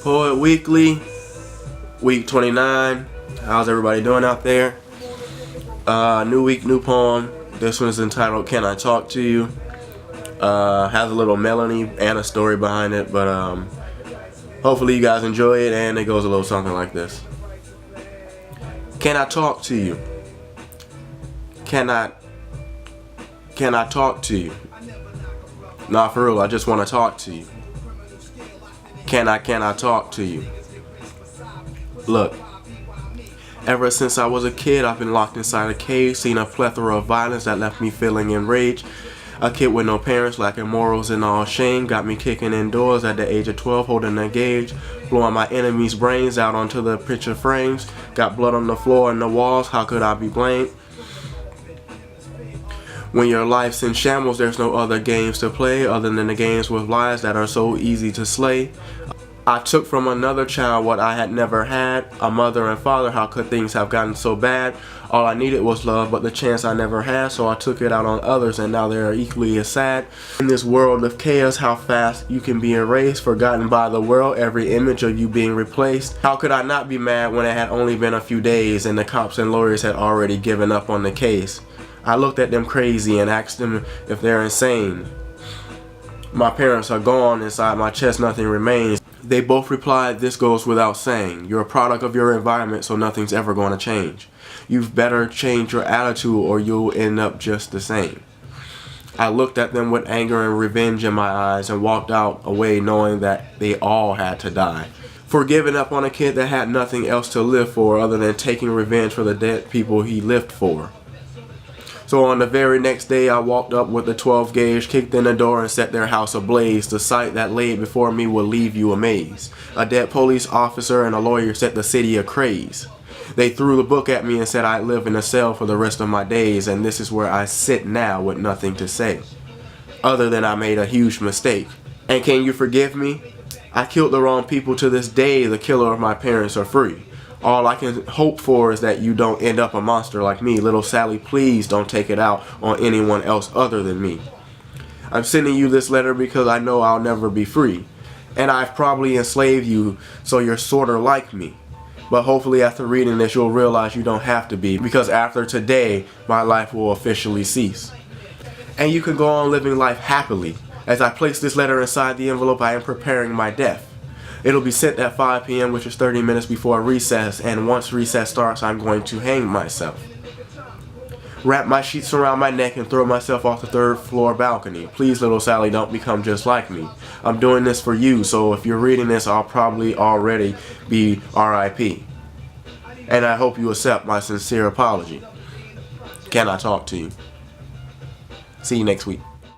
Poet Weekly, week 29. How's everybody doing out there? New week, new poem. This one's entitled Can I Talk to You? Has a little melody and a story behind it, but hopefully you guys enjoy it, and it goes a little something like this. Can I talk to you? Can I talk to you? Nah, for real, I just want to talk to you. Can I talk to you? Look, ever since I was a kid, I've been locked inside a cage, seen a plethora of violence that left me feeling enraged. A kid with no parents, lacking morals and all shame, got me kicking indoors at the age of 12, holding a gauge, blowing my enemies' brains out onto the picture frames. Got blood on the floor and the walls, how could I be blamed? When your life's in shambles, there's no other games to play other than the games with lies that are so easy to slay. I took from another child what I had never had, a mother and father. How could things have gotten so bad? All I needed was love, but the chance I never had, so I took it out on others, and now they are equally as sad. In this world of chaos, how fast you can be erased, forgotten by the world, every image of you being replaced. How could I not be mad when it had only been a few days and the cops and lawyers had already given up on the case? I looked at them crazy and asked them if they're insane. My parents are gone, inside my chest nothing remains. They both replied, this goes without saying. You're a product of your environment, so nothing's ever going to change. You've better change your attitude or you'll end up just the same. I looked at them with anger and revenge in my eyes and walked out away knowing that they all had to die. For giving up on a kid that had nothing else to live for other than taking revenge for the dead people he lived for. So on the very next day, I walked up with a 12 gauge, kicked in the door and set their house ablaze. The sight that laid before me will leave you amazed. A dead police officer and a lawyer set the city a craze. They threw the book at me and said I'd live in a cell for the rest of my days, and this is where I sit now with nothing to say, other than I made a huge mistake. And can you forgive me? I killed the wrong people. To this day, the killer of my parents are free. All I can hope for is that you don't end up a monster like me. Little Sally, please don't take it out on anyone else other than me. I'm sending you this letter because I know I'll never be free. And I've probably enslaved you, so you're sorta like me. But hopefully after reading this, you'll realize you don't have to be, because after today, my life will officially cease. And you can go on living life happily. As I place this letter inside the envelope, I am preparing my death. It'll be sent at 5 p.m., which is 30 minutes before recess, and once recess starts, I'm going to hang myself. Wrap my sheets around my neck and throw myself off the 3rd floor balcony. Please, little Sally, don't become just like me. I'm doing this for you, so if you're reading this, I'll probably already be R.I.P. And I hope you accept my sincere apology. Can I talk to you? See you next week.